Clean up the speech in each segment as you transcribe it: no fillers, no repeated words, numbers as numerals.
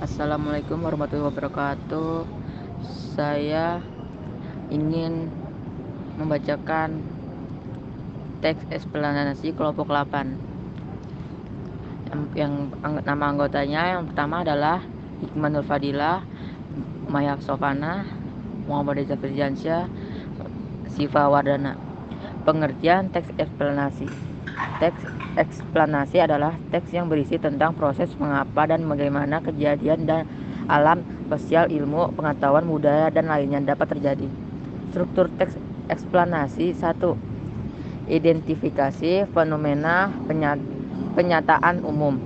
Assalamualaikum warahmatullahi wabarakatuh. Saya ingin membacakan teks eksplanasi kelompok 8. Nama anggotanya yang pertama adalah Hikmah Nur Fadilah, Maya Sofana, Muhammad Reza Firjansyah, Siva Wardana. Pengertian teks eksplanasi. Teks eksplanasi adalah teks yang berisi tentang proses mengapa dan bagaimana kejadian dan alam, sosial, ilmu, pengetahuan, budaya, dan lainnya dapat terjadi. Struktur teks eksplanasi 1. Identifikasi fenomena penyataan umum.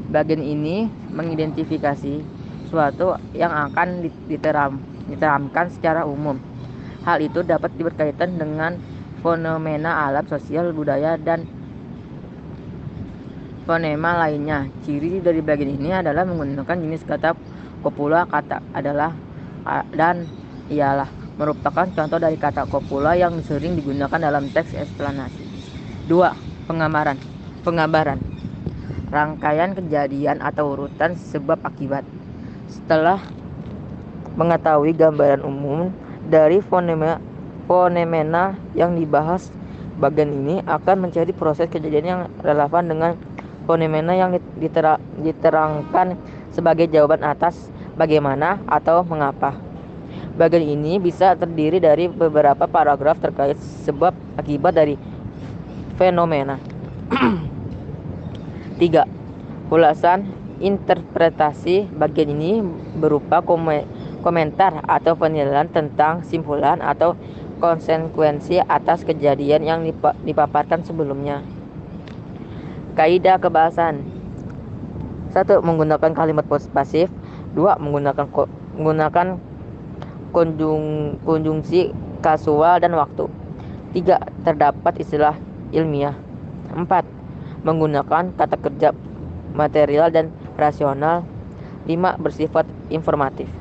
Bagian ini mengidentifikasi suatu yang akan diteramkan secara umum. Hal itu dapat berkaitan dengan fenomena alam, sosial, budaya, dan fonema lainnya. Ciri dari bagian ini adalah menggunakan jenis kata kopula. Kata adalah dan ialah merupakan contoh dari kata kopula yang sering digunakan dalam teks eksplanasi. 2. Penggambaran rangkaian kejadian atau urutan sebab akibat. Setelah mengetahui gambaran umum dari fonemena yang dibahas, bagian ini akan mencari proses kejadian yang relevan dengan fonemena yang diterangkan sebagai jawaban atas bagaimana atau mengapa. Bagian ini bisa terdiri dari beberapa paragraf terkait sebab akibat dari fenomena. 3. Ulasan interpretasi. Bagian ini berupa komentar atau penilaian tentang simpulan atau konsekuensi atas kejadian yang dipaparkan sebelumnya. Kaidah kebahasan. 1. Menggunakan kalimat pasif. 2. Menggunakan konjungsi kasual dan waktu. 3. Terdapat istilah ilmiah. 4. Menggunakan kata kerja material dan rasional. 5. Bersifat informatif.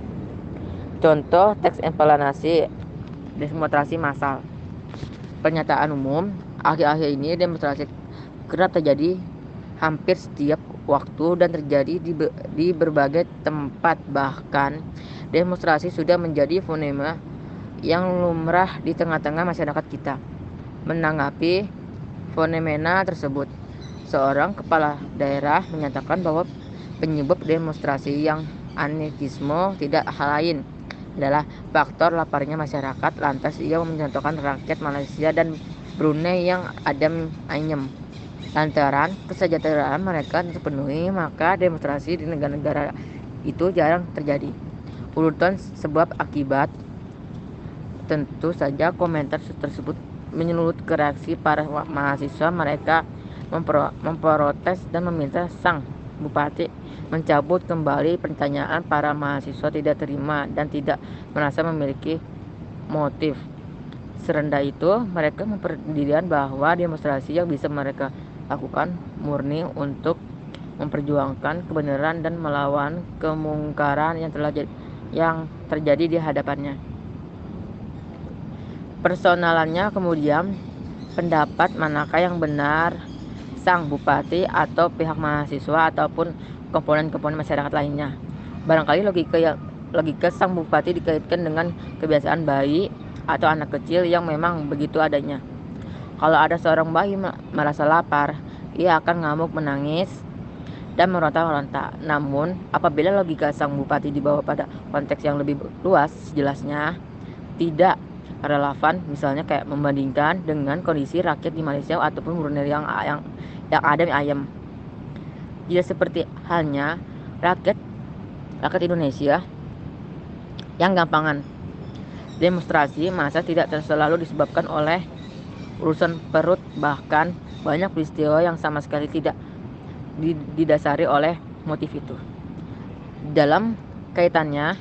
Contoh teks eksplanasi demonstrasi massal. Pernyataan umum. Akhir-akhir ini demonstrasi kerap terjadi hampir setiap waktu dan terjadi di berbagai tempat. Bahkan demonstrasi sudah menjadi fonema yang lumrah di tengah-tengah masyarakat kita. Menanggapi fenomena tersebut, seorang kepala daerah menyatakan bahwa penyebab demonstrasi yang anarkisme tidak hal lain adalah faktor laparnya masyarakat. Lantas ia mencontohkan rakyat Malaysia dan Brunei yang adem ayem. Lantaran kesejahteraan mereka terpenuhi, maka demonstrasi di negara-negara itu jarang terjadi. Urutan sebab akibat. Tentu saja komentar tersebut menyelut ke reaksi para mahasiswa. Mereka memprotes dan meminta sang bupati mencabut kembali pertanyaan. Para mahasiswa tidak terima dan tidak merasa memiliki motif serendah itu. Mereka memperdirian bahwa demonstrasi yang bisa mereka lakukan murni untuk memperjuangkan kebenaran dan melawan kemungkaran yang terjadi di hadapannya. Personalannya kemudian, pendapat manakah yang benar, sang bupati atau pihak mahasiswa ataupun komponen-komponen masyarakat lainnya. Barangkali logika sang bupati dikaitkan dengan kebiasaan bayi atau anak kecil yang memang begitu adanya. Kalau ada seorang bayi merasa lapar, ia akan ngamuk, menangis, dan meronta-ronta. Namun, apabila logika sang bupati dibawa pada konteks yang lebih luas, jelasnya tidak relevan. Misalnya kayak membandingkan dengan kondisi rakyat di Malaysia ataupun Brunei yang adem ayem. Tidak seperti halnya rakyat Indonesia yang gampangan. Demonstrasi massa tidak selalu disebabkan oleh urusan perut, bahkan banyak peristiwa yang sama sekali tidak didasari oleh motif itu. Dalam kaitannya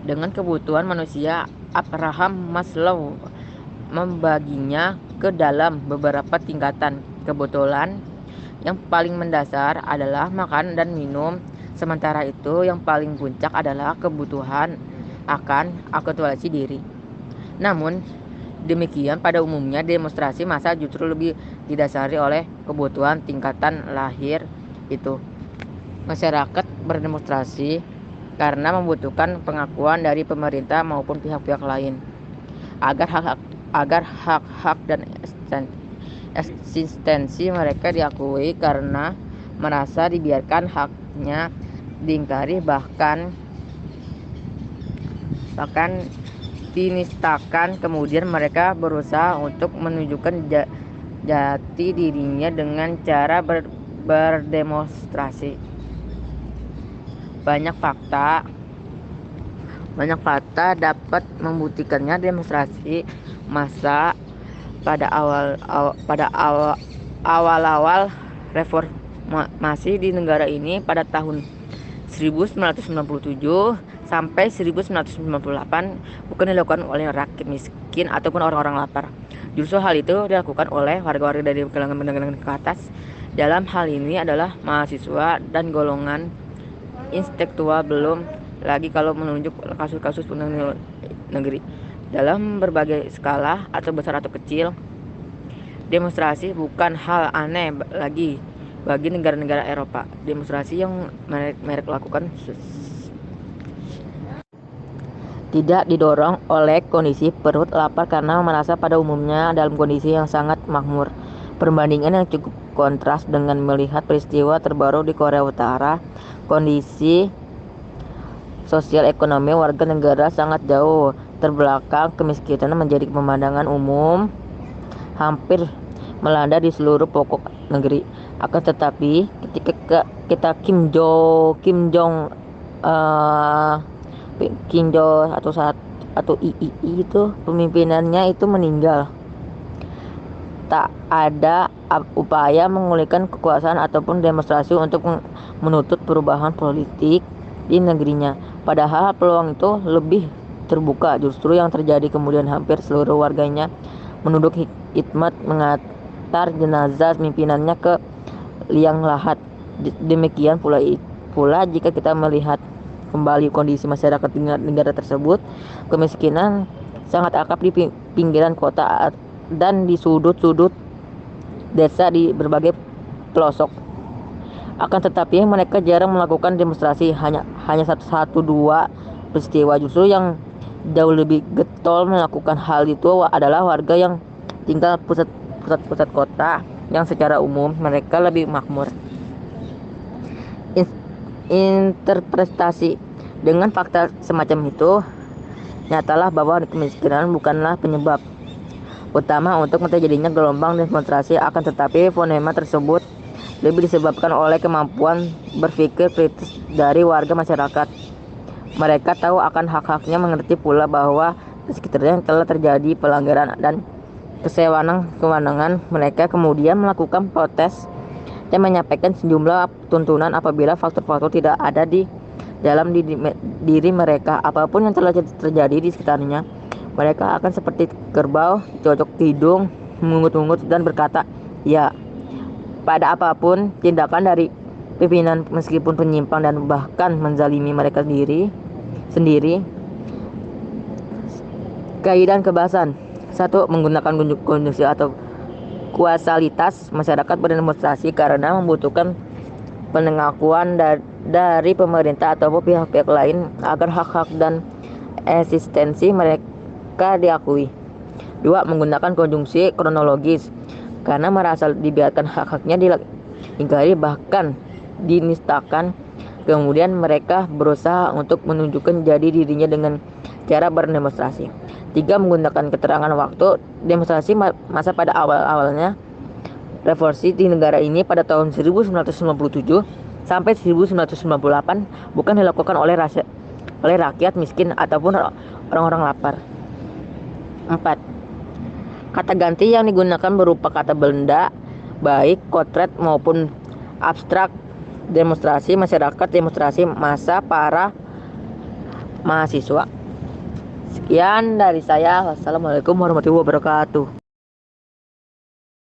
dengan kebutuhan manusia, Abraham Maslow membaginya ke dalam beberapa tingkatan. Kebetulan yang paling mendasar adalah makan dan minum, sementara itu yang paling puncak adalah kebutuhan akan aktualisasi diri. Namun demikian, pada umumnya demonstrasi massa justru lebih didasari oleh kebutuhan tingkatan lahir itu. Masyarakat berdemonstrasi karena membutuhkan pengakuan dari pemerintah maupun pihak-pihak lain agar hak-hak dan eksistensi mereka diakui, karena merasa dibiarkan haknya diingkari bahkan dinistakan. Kemudian mereka berusaha untuk menunjukkan jati dirinya dengan cara berdemonstrasi. Banyak fakta dapat membuktikannya. Demonstrasi massa pada awal reformasi di negara ini pada tahun 1997 sampai 1998 bukan dilakukan oleh rakyat miskin ataupun orang-orang lapar. Justru hal itu dilakukan oleh warga-warga dari kalangan menengah ke atas. Dalam hal ini adalah mahasiswa dan golongan intelektual, belum lagi kalau menunjuk kasus-kasus pembunuhan negeri dalam berbagai skala atau besar atau kecil. Demonstrasi bukan hal aneh lagi bagi negara-negara Eropa. Demonstrasi yang mereka lakukan tidak didorong oleh kondisi perut lapar, karena merasa pada umumnya dalam kondisi yang sangat makmur. Perbandingan yang cukup kontras dengan melihat peristiwa terbaru di Korea Utara. Kondisi sosial ekonomi warga negara sangat jauh terbelakang. Kemiskinan menjadi pemandangan umum hampir melanda di seluruh pokok negeri. Akan tetapi ketika kita Kim Jong atau III itu pemimpinannya itu meninggal, tak ada upaya memulihkan kekuasaan ataupun demonstrasi untuk menuntut perubahan politik di negerinya. Padahal peluang itu lebih terbuka. Justru yang terjadi kemudian hampir seluruh warganya menunduk khidmat mengantar jenazah pimpinannya ke liang lahat. Demikian pula jika kita melihat kembali kondisi masyarakat negara tersebut, kemiskinan sangat akrab di pinggiran kota dan di sudut-sudut desa di berbagai pelosok. Akan tetapi mereka jarang melakukan demonstrasi, hanya satu dua peristiwa. Justru yang jauh lebih getol melakukan hal itu adalah warga yang tinggal pusat kota, yang secara umum mereka lebih makmur. Interpretasi dengan fakta semacam itu, nyatalah bahwa kemiskinan bukanlah penyebab utama untuk terjadinya gelombang demonstrasi. Akan tetapi fonema tersebut lebih disebabkan oleh kemampuan berpikir kritis dari warga masyarakat. Mereka tahu akan hak-haknya, mengerti pula bahwa di sekitarnya telah terjadi pelanggaran dan kewenangan. Mereka kemudian melakukan protes dan menyampaikan sejumlah tuntunan. Apabila faktor-faktor tidak ada di dalam diri mereka, apapun yang telah terjadi di sekitarnya, mereka akan seperti kerbau cocok hidung, mengungut-ungut dan berkata ya pada apapun tindakan dari pimpinan, meskipun penyimpang dan bahkan menzalimi mereka sendiri. Kaidah kebahasan 1. Menggunakan kondisi atau kuasalitas masyarakat berdemonstrasi karena membutuhkan pengakuan dari pemerintah atau pihak-pihak lain agar hak-hak dan eksistensi mereka diakui. 2. Menggunakan konjungsi kronologis karena merasa dibiarkan hak-haknya diingkari bahkan dinistakan. Kemudian mereka berusaha untuk menunjukkan jati dirinya dengan cara berdemonstrasi. 3. Menggunakan keterangan waktu. Demonstrasi masa pada awalnya revolusi di negara ini pada tahun 1997 sampai 1998 bukan dilakukan oleh rakyat miskin ataupun orang-orang lapar. 4. Kata ganti yang digunakan berupa kata benda, baik kotret maupun abstrak. Demonstrasi masyarakat, demonstrasi massa para mahasiswa. Sekian dari saya. Wassalamualaikum warahmatullahi wabarakatuh.